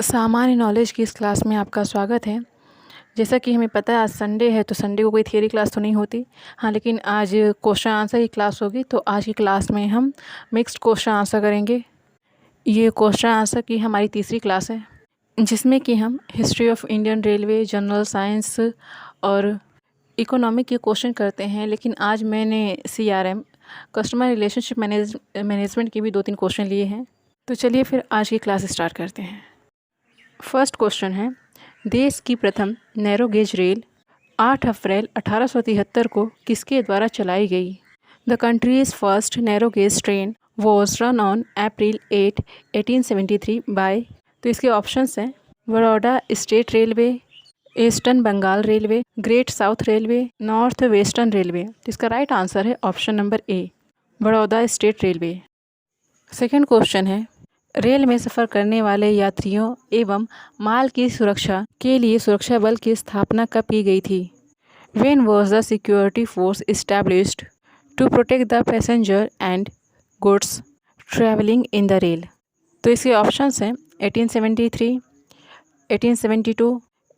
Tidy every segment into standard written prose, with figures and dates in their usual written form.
सामान्य नॉलेज की इस क्लास में आपका स्वागत है। जैसा कि हमें पता है आज संडे है, तो संडे को कोई थियरी क्लास तो नहीं होती। हाँ, लेकिन आज क्वेश्चन आंसर की क्लास होगी, तो आज की क्लास में हम मिक्स्ड क्वेश्चन आंसर करेंगे। ये क्वेश्चन आंसर की हमारी तीसरी क्लास है, जिसमें कि हम history of Indian railway, general science और इकोनॉमिक के क्वेश्चन करते हैं। लेकिन आज मैंने CRM कस्टमर रिलेशनशिप मैनेजमेंट के भी 2-3 क्वेश्चन लिए हैं। तो चलिए फिर आज की क्लास स्टार्ट करते हैं। फर्स्ट क्वेश्चन है, देश की प्रथम नैरो गेज रेल 8 अप्रैल 1873 को किसके द्वारा चलाई गई? The country's first narrow gauge train was run on April 8, 1873 by. तो इसके ऑप्शंस हैं Baroda state railway, eastern Bengal railway, great south railway, north western railway. तो इसका राइट आंसर है option number A, Baroda state railway. Second question है, rail में सफ़र करने वाले यात्रियों एवं माल की सुरक्षा के लिए सुरक्षा बल की स्थापना कब की गई थी? When was the security force established to protect the passenger and goods traveling in the rail? तो इसके ऑप्शंस हैं 1873, 1872,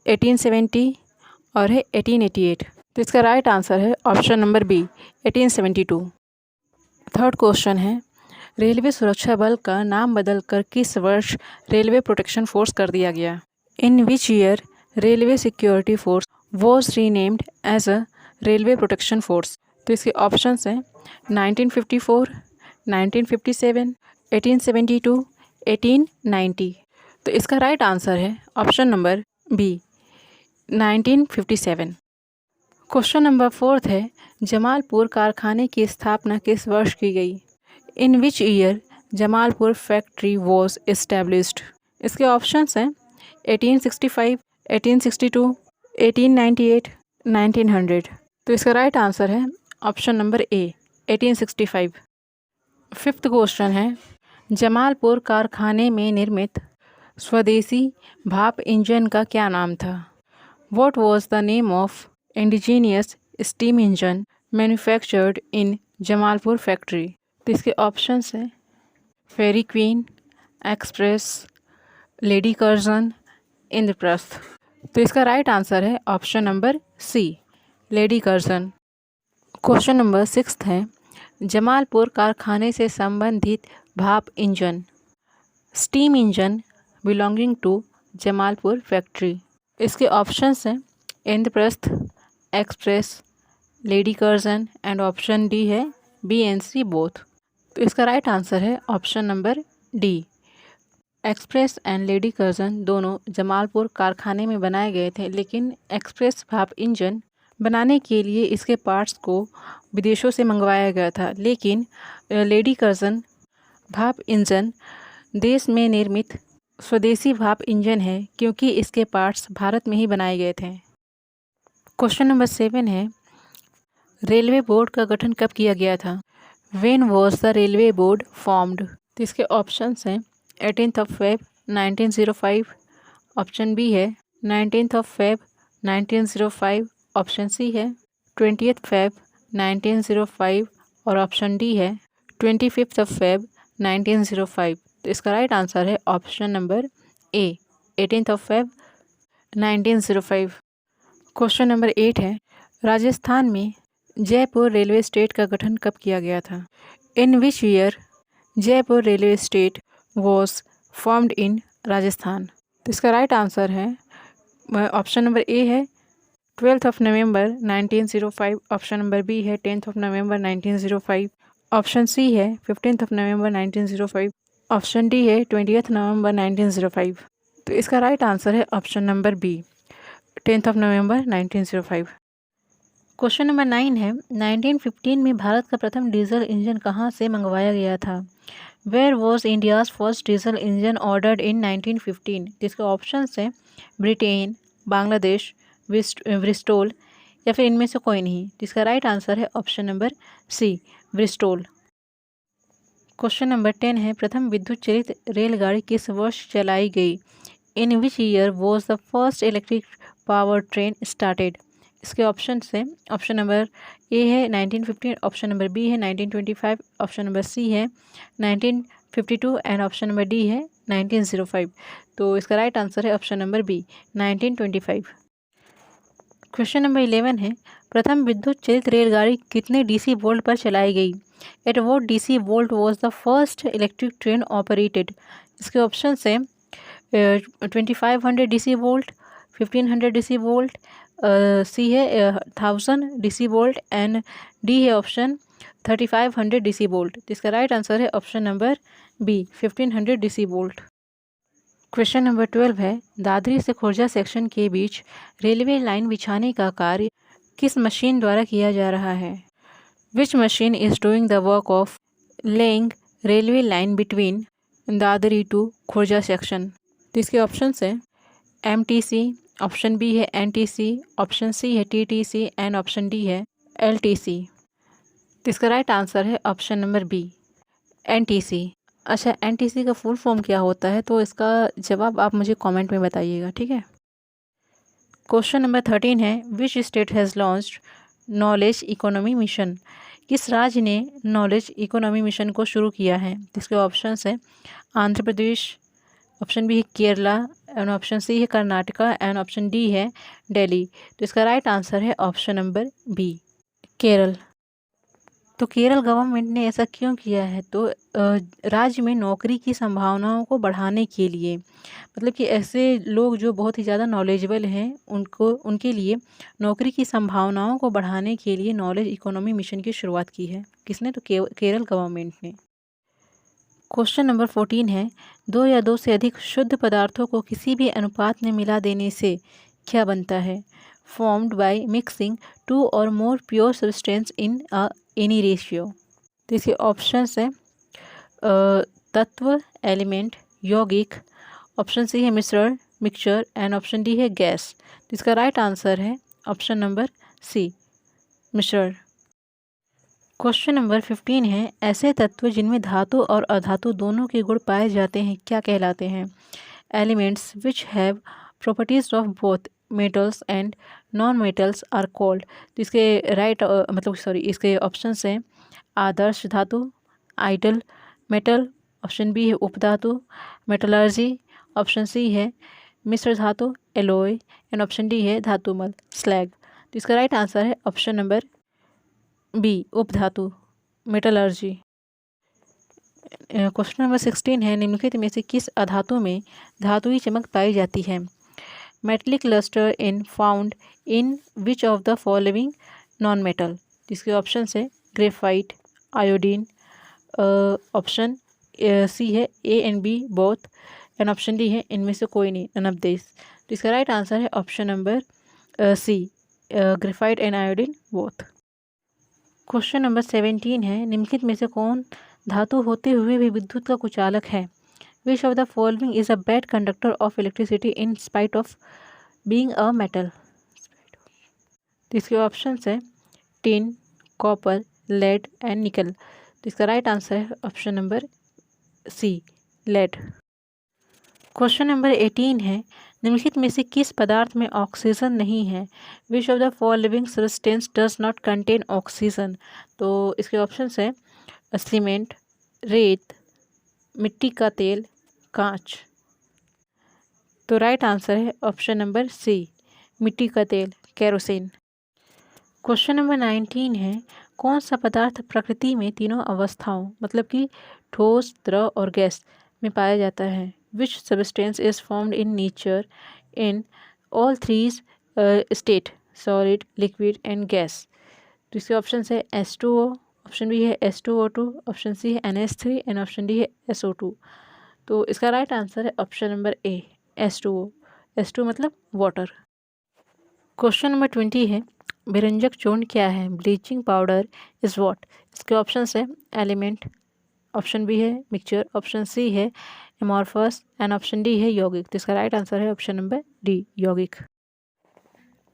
1870 और है 1888। तो इसका राइट आंसर है option number B, 1872। Third question है, रेलवे सुरक्षा बल का नाम बदलकर किस वर्ष रेलवे प्रोटेक्शन फोर्स कर दिया गया? In which year Railway Security Force was renamed as a Railway Protection Force? तो इसके ऑप्शंस हैं 1954, 1957, 1872, 1890। तो इसका राइट आंसर है option number B, 1957। Question number fourth है, जमालपुर कारखाने की स्थापना किस वर्ष की गई? In which year Jamalpur factory was established? इसके ऑप्शंस हैं 1865, 1862, 1898, 1900। तो इसका राइट आंसर है option number A, 1865। Fifth question है, जमालपुर कारखाने में निर्मित स्वदेशी भाप इंजन का क्या नाम था? What was the name of indigenous steam engine manufactured in Jamalpur factory? तो इसके ऑप्शंस हैं Fairy Queen, Express, Lady Curzon, Indraprastha. तो इसका राइट आंसर है option number C, Lady Curzon. Question number sixth है, जमालपुर कारखाने से संबंधित भाप engine steam engine belonging to Jamalpur factory. इसके ऑप्शंस हैं Indraprastha, Express, Lady Curzon and option D है बी एंड सी बोथ। तो इसका राइट आंसर है option number D, Express and Lady Curzon दोनों जमालपुर कारखाने में बनाए गए थे। लेकिन एक्सप्रेस भाप इंजन बनाने के लिए इसके पार्ट्स को विदेशों से मंगवाया गया था, लेकिन लेडी कर्जन भाप इंजन देश में निर्मित स्वदेशी भाप इंजन है, क्योंकि इसके पार्ट्स भारत में ही बनाए गए थे। क्वेश्चन नंबर 7 है, रेलवे बोर्ड का गठन कब किया गया था? When was the railway board formed? तो इसके ऑप्शंस हैं 18th of Feb 1905, option B है 19th of Feb 1905, option C है 20th Feb 1905 और ऑप्शन डी है 25th of Feb 1905। तो इसका राइट आंसर है option number A, 18th of Feb 1905। Question number 8 है, राजस्थान में जयपुर रेलवे स्टेट का गठन कब किया गया था? In which year Jaipur railway state was formed in Rajasthan? तो इसका राइट आंसर है ऑप्शन नंबर ए है 12th of November 1905, option number B है 10th of November 1905, option C है 15th of November 1905, option D है 20th November 1905। तो इसका right answer है option number B, 10th of November 1905। Question number 9 है, 1915 में भारत का प्रथम डीजल इंजन कहाँ से मंगवाया गया था? Where was India's first diesel engine ordered in 1915? जिसके ऑप्शंस हैं ब्रिटेन, बांग्लादेश, ब्रिस्टोल या फिर इनमें से कोई नहीं। जिसका राइट आंसर है option number C, Bristol. Question number 10 है, प्रथम विद्युत चलित रेलगाड़ी किस वर्ष चलाई गई? In which year was the first electric power train started? इसके ऑप्शन हैं ऑप्शन नंबर ए है 1915, ऑप्शन नंबर बी है 1925, ऑप्शन नंबर सी है 1952 एंड ऑप्शन नंबर डी है 1905। तो इसका राइट आंसर है option number B 1925। Question number 11 है, प्रथम विद्युत चलित रेलगाड़ी कितने डीसी वोल्ट पर चलाई गई? At what DC volt was the first electric train operated? इसके ऑप्शन है 2500 DC volt, 1500 DC volt, C है 1000 डीसी वोल्ट एंड डी है ऑप्शन 3500 डीसी वोल्ट। तो इसका राइट आंसर है option number B 1500 DC volt. Question number 12 है, दादरी से Khurja section के बीच रेलवे लाइन बिछाने का कार्य किस मशीन द्वारा किया जा रहा है? Which machine is doing the work of laying railway line between Dadri to Khurja section? तो इसके ऑप्शन है MTC, ऑप्शन बी है NTC, ऑप्शन सी है TTC एंड ऑप्शन डी है LTC। तो इसका राइट आंसर है ऑप्शन नंबर बी NTC। अच्छा, NTC का फुल फॉर्म क्या होता है? तो इसका जवाब आप मुझे कमेंट में बताइएगा, ठीक है। क्वेश्चन नंबर 13 है, which state has launched knowledge economy mission? किस राज्य ने नॉलेज इकोनॉमी मिशन को शुरू किया है? इसके ऑप्शंस है आंध्र प्रदेश, ऑप्शन बी है केरला एंड ऑप्शन सी है कर्नाटका एंड ऑप्शन डी है दिल्ली। तो इसका राइट आंसर है ऑप्शन नंबर बी केरल। तो केरल गवर्नमेंट ने ऐसा क्यों किया है? तो राज्य में नौकरी की संभावनाओं को बढ़ाने के लिए, मतलब कि ऐसे लोग जो बहुत ही ज़्यादा नॉलेजेबल हैं उनके लिए नौकरी की संभावनाओं को बढ़ाने के लिए नॉलेज इकोनॉमी मिशन की शुरुआत की है। किसने? तो केरल गवर्नमेंट ने। क्वेश्चन नंबर 14 है, दो या दो से अधिक शुद्ध पदार्थों को किसी भी अनुपात में मिला देने से क्या बनता है? फॉर्म्ड बाय मिक्सिंग टू और मोर pure substance in any ratio. तो इसके ऑप्शंस है तत्व, एलिमेंट, यौगिक, ऑप्शन सी है मिश्रण, मिक्सचर एंड ऑप्शन डी है गैस। तो इसका राइट आंसर है ऑप्शन नंबर सी मिश्रण। क्वेश्चन नंबर 15 है, ऐसे तत्व जिनमें धातु और अधातु दोनों के गुण पाए जाते हैं क्या कहलाते हैं? Elements which have properties of both metals and non metals are called. तो इसके इसके ऑप्शंस हैं आदर्श धातु, आइडल मेटल, ऑप्शन बी है उपधातु, मेटलर्जी, ऑप्शन सी है मिश्र धातु, एलोय एंड ऑप्शन डी है धातुमल, स्लैग। तो इसका राइट आंसर है ऑप्शन नंबर बी उपधातु, मेटलर्जी। क्वेश्चन नंबर 16 है, निम्नलिखित में से किस अधातु में धातुई चमक पाई जाती है? Metallic lustre in found in which of the following non metal. इसके ऑप्शन है ग्रेफाइट, आयोडीन, ऑप्शन सी है A and B both and option D है इनमें से कोई नहीं, नन ऑफ दिस। तो इसका राइट आंसर है option number C graphite and iodine both. Question number 17 है, निम्नलिखित में से कौन धातु होते हुए भी विद्युत का कुचालक है? Which of the following is a bad conductor of electricity in spite of being a metal? तो इसके ऑप्शन है tin, copper, lead and nickel. तो इसका राइट आंसर है option number C lead. Question number 18 है, निम्नलिखित में से किस पदार्थ में ऑक्सीजन नहीं है? Which of the following substance does not contain oxygen? तो इसके ऑप्शन है सीमेंट, रेत, मिट्टी का तेल, कांच। तो राइट आंसर है ऑप्शन नंबर सी मिट्टी का तेल, केरोसिन। क्वेश्चन नंबर 19 है, कौन सा पदार्थ प्रकृति में तीनों अवस्थाओं मतलब कि ठोस, द्रव और गैस में पाया जाता है? Which substance is formed in nature in all three state, solid, liquid and gas? तो इसके ऑप्शन है H2O, ऑप्शन बी है H2O2, ऑप्शन सी है NH3 एंड ऑप्शन डी है SO2। तो इसका राइट आंसर है ऑप्शन नंबर ए H2O। H2 मतलब वाटर। क्वेश्चन नंबर 20 है, विरंजक चूर्ण क्या है? Bleaching powder is what? इसके ऑप्शन है एलिमेंट, ऑप्शन बी है मिक्सचर, ऑप्शन सी है एमॉर्फस एंड ऑप्शन डी है यौगिक। तो इसका राइट आंसर है ऑप्शन नंबर डी यौगिक।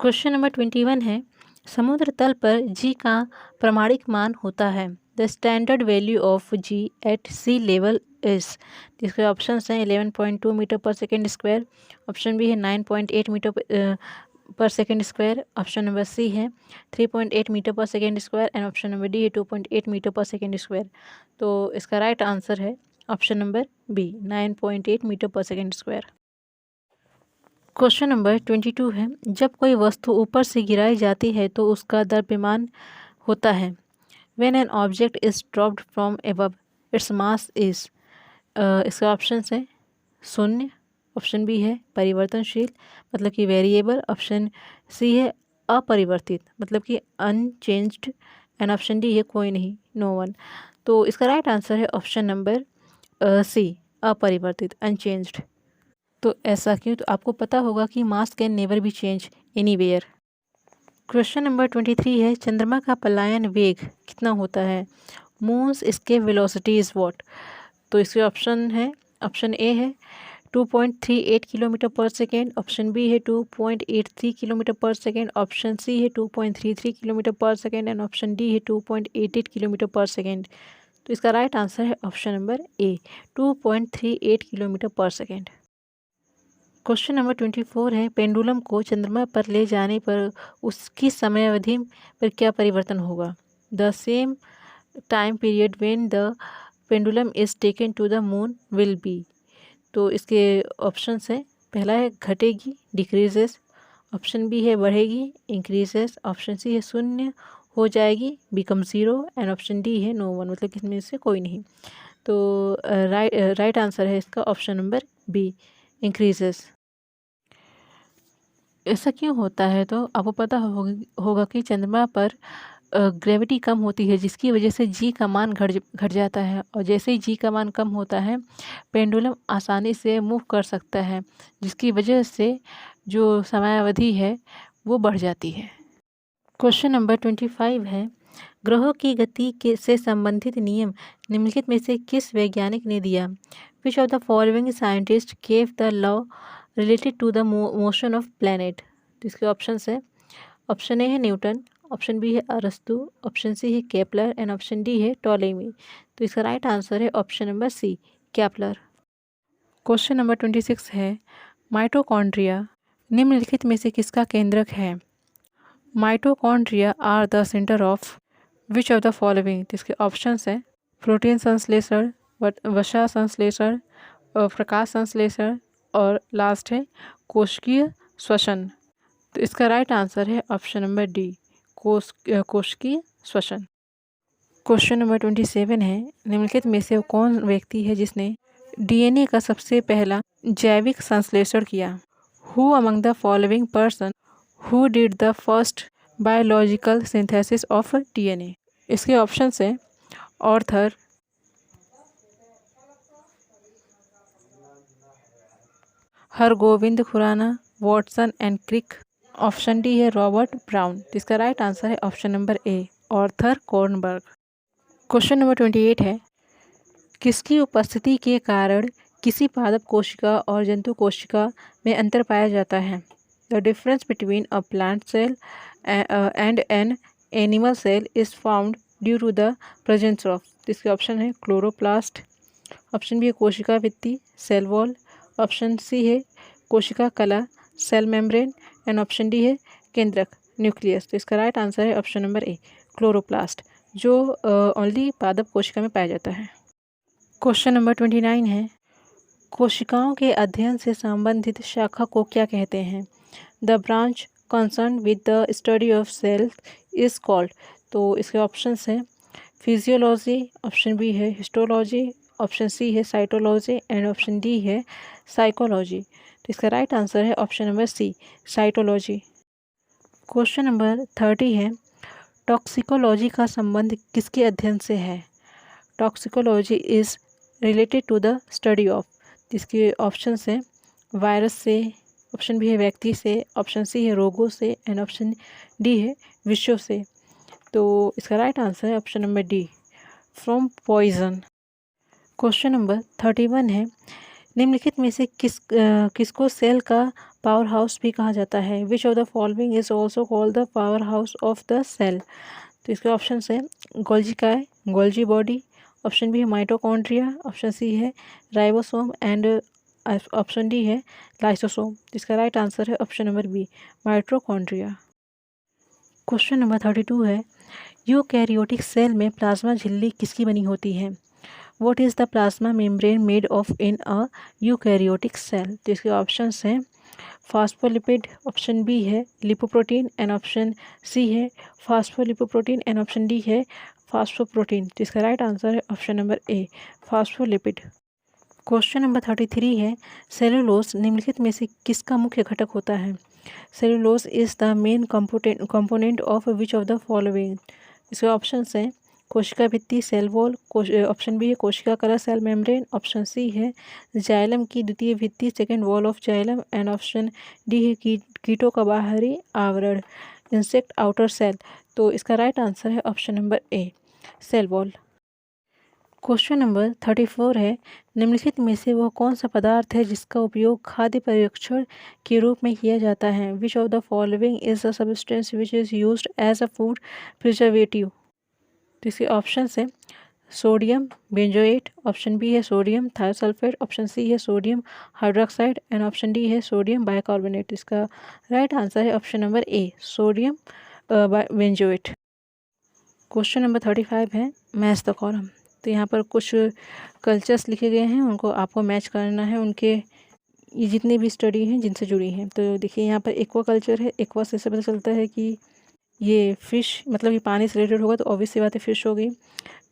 क्वेश्चन नंबर 21 है, समुद्र तल पर जी का प्रमाणिक मान होता है? The standard value of g at sea level is. इसके ऑप्शन हैं 11.2 metre per second square, option B है 9.8 metre per second square, option number C है 3.8 metre per second square and option number D है 2.8 metre per second square. तो इसका right answer है option number B 9.8 metre per second square. Question number 22 है, जब कोई वस्तु ऊपर से गिराई जाती है तो उसका द्रव्यमान होता है। When an object is dropped from above its mass is, इसका ऑप्शन है शून्य, ऑप्शन बी है परिवर्तनशील मतलब कि वेरिएबल, ऑप्शन सी है अपरिवर्तित मतलब कि अनचेंज्ड, एंड ऑप्शन डी है कोई नहीं, नो वन। तो इसका राइट आंसर है ऑप्शन नंबर सी अपरिवर्तित, अनचेंज्ड। तो ऐसा क्यों? तो आपको पता होगा कि मास can never be change anywhere. Question number 23 है, चंद्रमा का पलायन वेग कितना होता है? Moons escape velocity is what? तो इसके ऑप्शन है, ऑप्शन ए है 2.38 किलोमीटर पर सेकेंड, ऑप्शन बी है 2.83 किलोमीटर पर सेकेंड, ऑप्शन सी है 2.33 किलोमीटर पर सेकेंड, एंड ऑप्शन डी है 2.88 किलोमीटर पर सेकेंड। तो इसका राइट आंसर है ऑप्शन नंबर ए 2.38 किलोमीटर पर सेकेंड। क्वेश्चन नंबर 24 है, पेंडुलम को चंद्रमा पर ले जाने पर उसकी समयावधि पर क्या परिवर्तन होगा? The same time period when the pendulum is taken to the moon will be. तो इसके ऑप्शन है, पहला है घटेगी डिक्रीजेस, ऑप्शन बी है बढ़ेगी इंक्रीजेस, ऑप्शन सी है शून्य हो जाएगी become zero, and option D है नो वन मतलब किसमें से कोई नहीं। तो राइट आंसर है इसका ऑप्शन नंबर बी इंक्रीजेस। ऐसा क्यों होता है? तो आपको पता होगा कि चंद्रमा पर ग्रेविटी कम होती है जिसकी वजह से जी का मान घट जाता है, और जैसे ही जी का मान कम होता है पेंडुलम आसानी से मूव कर सकता है, जिसकी वजह से जो समयावधि है वो बढ़ जाती है। क्वेश्चन नंबर 25 है, ग्रहों की गति के से संबंधित नियम निम्नलिखित में से किस वैज्ञानिक ने दिया? Which of the following scientist gave the law related to the motion of planet? तो इसके ऑप्शन है, ऑप्शन ए है न्यूटन, ऑप्शन बी है अरस्तु, ऑप्शन सी है केपलर, एंड ऑप्शन डी है टॉलेमी। तो इसका राइट आंसर है option number C Kepler. Question number 26 है, माइटोकॉन्ड्रिया निम्नलिखित में से किसका केंद्रक है? Mitochondria are the centre of which of the following? इसके ऑप्शन है प्रोटीन संश्लेषण, वसा संश्लेषण, प्रकाश संश्लेषण, और लास्ट है कोशिकीय श्वसन। तो इसका राइट आंसर है ऑप्शन नंबर डी कोशिकीय श्वसन। क्वेश्चन नंबर 27 है, निम्नलिखित में से कौन व्यक्ति है जिसने डीएनए का सबसे पहला जैविक संश्लेषण किया? Who among the following person who did the first biological synthesis of DNA? इसके ऑप्शन है Arthur, Hargobind Khorana, Watson and Crick, option D है रॉबर्ट ब्राउन। इसका राइट आंसर है option number A Arthur Kornberg. Question number 28 है, किसकी उपस्थिति के कारण किसी पादप कोशिका और जंतु कोशिका में अंतर पाया जाता है? The difference between a plant cell and an animal cell is found due to the presence of. इसके ऑप्शन है क्लोरोप्लास्ट, ऑप्शन बी है कोशिका भित्ति सेल वॉल, ऑप्शन सी है कोशिका कला cell membrane, and option D है केंद्रक न्यूक्लियस। तो इसका राइट आंसर है ऑप्शन नंबर ए क्लोरोप्लास्ट, जो ओनली पादप कोशिका में पाया जाता है। क्वेश्चन नंबर 29 है, कोशिकाओं के अध्ययन से संबंधित शाखा को क्या कहते हैं? The branch concern with the study of cells is called. तो इसके ऑप्शन हैं फिजियोलॉजी, ऑप्शन बी है हिस्टोलॉजी, ऑप्शन सी है साइटोलॉजी, एंड ऑप्शन डी है साइकोलॉजी। तो इसका राइट आंसर है option number C cytology. Question number 30 है, टॉक्सिकोलॉजी का संबंध किसके अध्ययन से है? Toxicology is related to the study of. इसके ऑप्शन हैं वायरस से, ऑप्शन बी है व्यक्ति से, ऑप्शन सी है रोगों से, एंड ऑप्शन डी है विषयों से। तो इसका राइट आंसर है option number D from poison. Question number 31 है, निम्नलिखित में से किसको सेल का पावर हाउस भी कहा जाता है? Which of the following is also called the power house of the cell? तो इसके ऑप्शन है गोल्जिकाय गोल्जी बॉडी, ऑप्शन बी है माइटोकॉन्ड्रिया, ऑप्शन सी है राइबोसोम, एंड ऑप्शन डी है लाइसोसोम। इसका राइट आंसर है option number B mitochondria. Question number 32 है, यूकैरियोटिक सेल में प्लाज्मा झिल्ली किसकी बनी होती है? What is the plasma membrane made of in a eukaryotic cell? तो इसके ऑप्शंस हैं फास्फोलिपिड, ऑप्शन बी है लिपोप्रोटीन एंड ऑप्शन सी है फास्फोलिपोप्रोटीन एंड ऑप्शन डी है फास्फोप्रोटीन। तो इसका राइट आंसर है option number A phospholipid. Question number 33 है सेलुलोज निम्नलिखित में से किसका मुख्य घटक होता है? Cellulose is the main component of which of the following? इसके ऑप्शन हैं कोशिका भित्ति सेल वॉल, ऑप्शन बी है कोशिका कला सेल मेम्ब्रेन, ऑप्शन सी है जाइलम की द्वितीय भित्ति second wall of xylem and option D है कीटों का बाहरी आवरण इंसेक्ट आउटर सेल। तो इसका राइट आंसर है option number A cell wall. Question number 34 है निम्नलिखित में से वह कौन सा पदार्थ है जिसका उपयोग खाद्य परीक्षण के रूप में किया जाता है? Which of the following is a substance which is used as a food preservative? तो इसके ऑप्शन है सोडियम बेंजोएट, ऑप्शन बी है सोडियम थायोसल्फेट, ऑप्शन सी है sodium hydroxide and option D है सोडियम बाइकार्बोनेट। इसका राइट आंसर है option number A sodium benzoate. Question number 35 है match the column. तो यहाँ पर कुछ कल्चर्स लिखे गए हैं, उनको आपको मैच करना है, उनके ये जितनी भी स्टडी हैं जिनसे जुड़ी हैं। तो देखिए यहाँ पर एक्वा कल्चर है, एक्वा से पता चलता है कि ये फिश मतलब ये पानी से रिलेटेड होगा तो ऑब्वियस सी बात है फिश हो गई।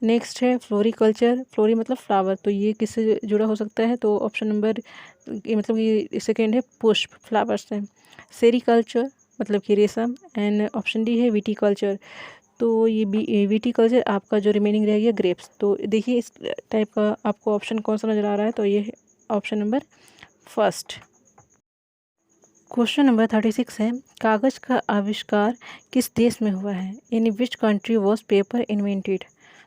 नेक्स्ट है फ्लोरिकल्चर, फ्लोरी मतलब फ्लावर, तो ये किससे जुड़ा हो सकता है? तो ऑप्शन नंबर ये मतलब ये सेकेंड है पुष्प फ्लावर्स है। सेरीकल्चर मतलब कि रेशम एंड ऑप्शन डी है विटीकल्चर, तो ये विटीकल्चर आपका जो रिमेनिंग रह गया ग्रेप्स। तो देखिए इस टाइप का आपको ऑप्शन कौन सा नज़र आ रहा है? तो ये option number first. Question number 36 है कागज़ का आविष्कार किस देश में हुआ है? In which country was paper invented?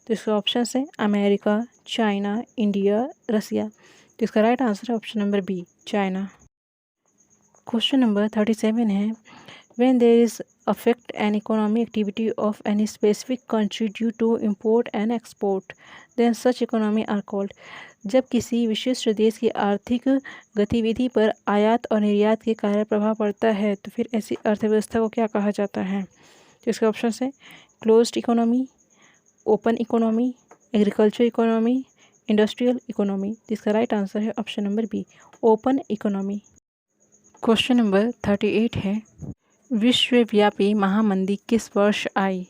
तो इसके ऑप्शन है अमेरिका, चाइना, इंडिया, रसिया। तो इसका राइट आंसर है option number B China. Question number 37 है when there is affect an economic activity of any specific country due to import and export then such economy are called। जब किसी विशिष्ट देश की आर्थिक गतिविधि पर आयात और निर्यात के कारण प्रभाव पड़ता है तो फिर ऐसी अर्थव्यवस्था को क्या कहा जाता है? तो इसके ऑप्शन है closed economy, open economy, agriculture economy, industrial economy. जिसका राइट आंसर है option number B open economy. Question number 38 है विश्वव्यापी महामंदी किस वर्ष आई?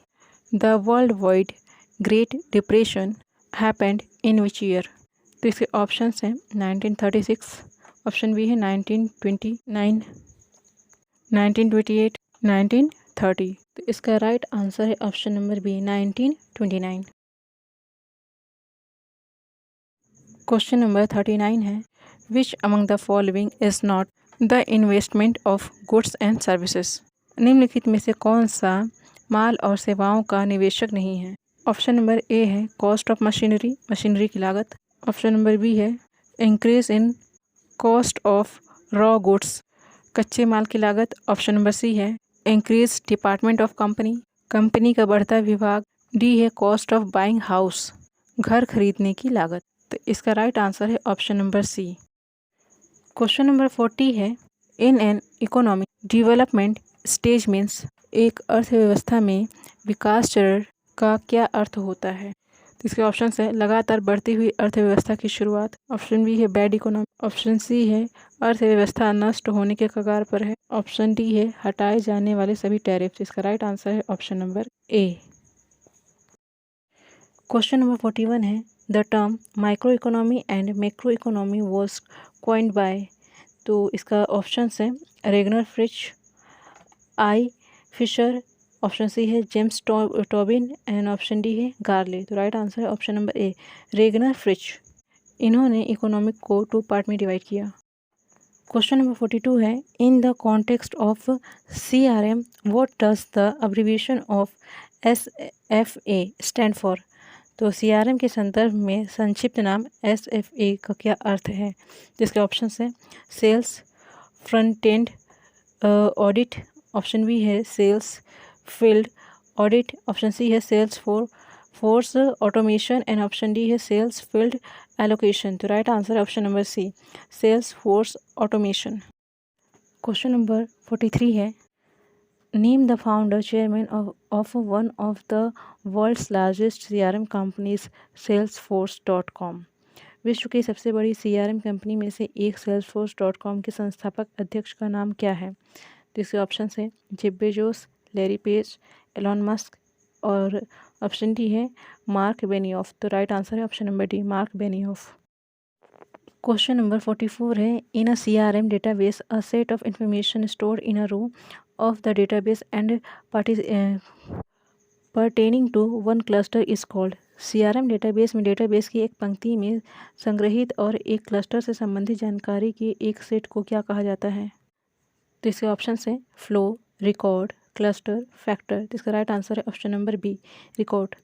The world wide great depression happened in which year? तो इसके ऑप्शंस हैं 1936, ऑप्शन बी है 1929, 1928, 1930। तो इसका राइट आंसर है option number B 1929। Question number 39 है which among the following is not the investment of goods and services? निम्नलिखित में से कौन सा माल और सेवाओं का निवेशक नहीं है? ऑप्शन नंबर ए है कॉस्ट ऑफ मशीनरी, मशीनरी की लागत, ऑप्शन नंबर बी है increase in cost of raw goods, कच्चे माल की लागत, ऑप्शन नंबर सी है increase department of company, company का बढ़ता विभाग, डी है कॉस्ट ऑफ बाइंग हाउस, घर खरीदने की लागत। तो इसका राइट आंसर है option number C. Question number 40 है in an economic development stage means एक अर्थव्यवस्था में विकास चरण का क्या अर्थ होता है? तो इसके ऑप्शन है लगातार बढ़ती हुई अर्थव्यवस्था की शुरुआत, ऑप्शन बी है बैड इकोनॉमी, ऑप्शन सी है अर्थव्यवस्था नष्ट होने के कगार पर है, ऑप्शन डी है हटाए जाने वाले सभी टैरिफ। इसका राइट आंसर है ऑप्शन नंबर ए। क्वेश्चन नंबर 41 है the term micro economy and macro economy was coined bye. तो इसका ऑप्शन है रेगनर फ्रिच, आई फिशर, ऑप्शन सी है James Tobin and option D है गार्ले। तो राइट आंसर है ऑप्शन नंबर ए Ragnar Fritz. इन्होंने economic को 2 पार्ट में डिवाइड किया। क्वेश्चन नंबर 42 है in the context of CRM what does the abbreviation of SFA stand for? तो CRM के संदर्भ में संक्षिप्त नाम SFA का क्या अर्थ है? जिसके ऑप्शन है sales front end audit, option B है sales field audit, option C है sales force automation and option D है सेल्स फील्ड एलोकेशन। तो राइट आंसर है option number C sales force automation. Question number 43 है name the founder chairman of one of the world's largest CRM companies salesforce.com। विश्व की सबसे बड़ी CRM company में से एक salesforce.com के संस्थापक अध्यक्ष का नाम क्या है? तो इसके ऑप्शन है Jeff Bezos, Larry Page, Elon Musk और ऑप्शन डी है मार्क बेनियोफ। तो राइट आंसर है option number D, Mark Benioff. Question number 44 है in a CRM database a set of information stored in a row of the database and pertaining to one cluster is called। CRM database में database की एक पंक्ति में संग्रहित और एक cluster से संबंधित जानकारी के एक सेट को क्या कहा जाता है? तो इसके ऑप्शन है फ्लो, रिकॉर्ड, क्लस्टर, फैक्टर। तो इसका राइट आंसर है ऑप्शन नंबर बी, रिकॉर्ड।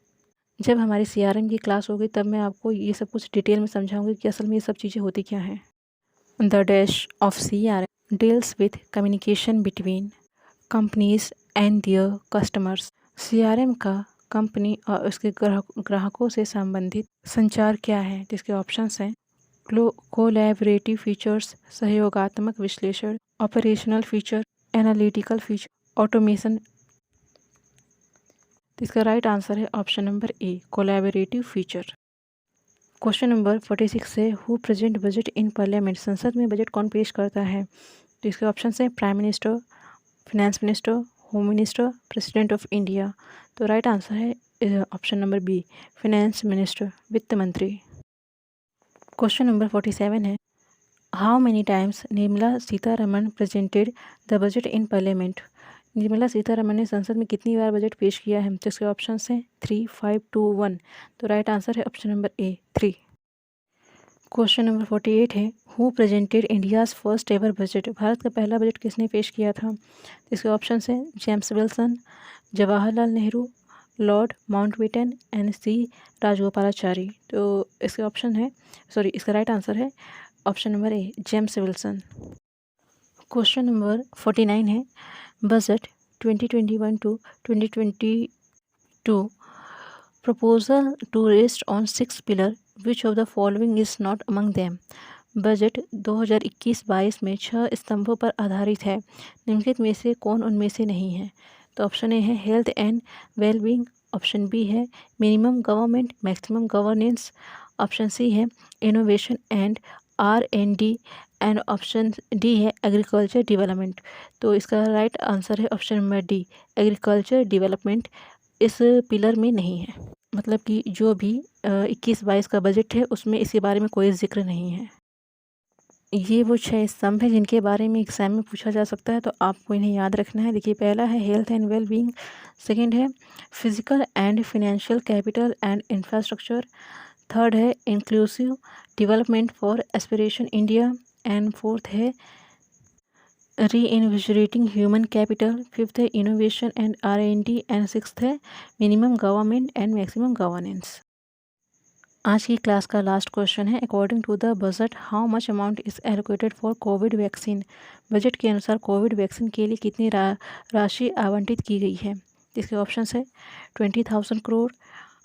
जब हमारी CRM की क्लास होगी तब मैं आपको ये सब कुछ डिटेल में समझाऊंगी कि असल में ये सब चीज़ें होती क्या हैं। The dash of CRM deals with communication between companies and their customers. CRM का कंपनी और उसके ग्राहकों से संबंधित संचार क्या है? तो इसके ऑप्शंस हैं कोलैबोरेटिव फीचर्स, सहयोगात्मक विश्लेषण, operational feature, analytical feature, automation. तो इसका राइट आंसर है ऑप्शन नंबर ए, कोलैबोरेटिव फीचर। क्वेश्चन नंबर 46 है who present budget in parliament. संसद में बजट कौन पेश करता है? तो इसके ऑप्शन हैं prime minister, finance minister, home minister, president of India. तो राइट आंसर है option number B, finance minister, वित्त मंत्री। क्वेश्चन नंबर 47 है how many times Nirmala Sitharaman presented the budget in parliament. Nirmala Sitharaman ने संसद में कितनी बार बजट पेश किया है? तो इसके ऑप्शन हैं 3, 5, 2, 1। तो राइट आंसर है ऑप्शन नंबर ए, 3। क्वेश्चन नंबर 48 है who presented India's first ever budget. Bharat का पहला बजट किसने पेश किया था? इसके ऑप्शन हैं James Wilson, Jawaharlal Nehru, Lord Mountbatten and C Rajagopalachari. तो इसके ऑप्शन है इसका राइट आंसर है option number A, James Wilson. Question number 49 है budget 2021 to 2022 proposal to rest on 6 pillar which of the following is not among them. Budget 2021-22 में 6 स्तंभों पर आधारित है, निम्नलिखित में से कौन उनमें से नहीं है? तो ऑप्शन ए है health and wellbeing, option B है minimum government maximum governance, option C है innovation and R&D and option D है एग्रीकल्चर डेवलपमेंट। तो इसका राइट आंसर है option number D, agriculture development इस पिलर में नहीं है। मतलब कि जो भी 21-22 का बजट है उसमें इसके बारे में कोई जिक्र नहीं है। ये वो 6 स्तंभ हैं जिनके बारे में एग्जाम में पूछा जा सकता है, तो आपको इन्हें याद रखना है। देखिए पहला है हेल्थ एंड वेलबींग, सेकंड है physical and financial capital and infrastructure, third है inclusive development for aspiration India and fourth है reinvigorating human capital, fifth है innovation and R&D and sixth है minimum government and maximum governance. आज की class का last question है according to the budget how much amount is allocated for Covid vaccine. Budget के अनुसार Covid vaccine के लिए कितनी राशि आवंटित की गई है? इसके ऑप्शन है 20,000 करोड़,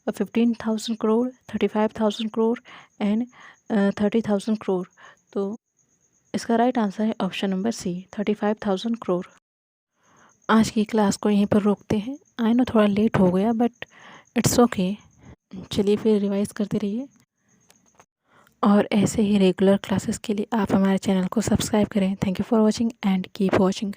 15,000 करोड़, 35,000 करोड़ एंड 30,000 करोड़। तो इसका राइट आंसर है ऑप्शन नंबर सी, 35,000 करोड़। आज की क्लास को यहीं पर रोकते हैं। आई नो थोड़ा लेट हो गया बट इट्स ओके। चलिए फिर रिवाइज करते रहिए और ऐसे ही रेगुलर क्लासेस के लिए आप हमारे चैनल को सब्सक्राइब करें। Thank you for watching and keep watching.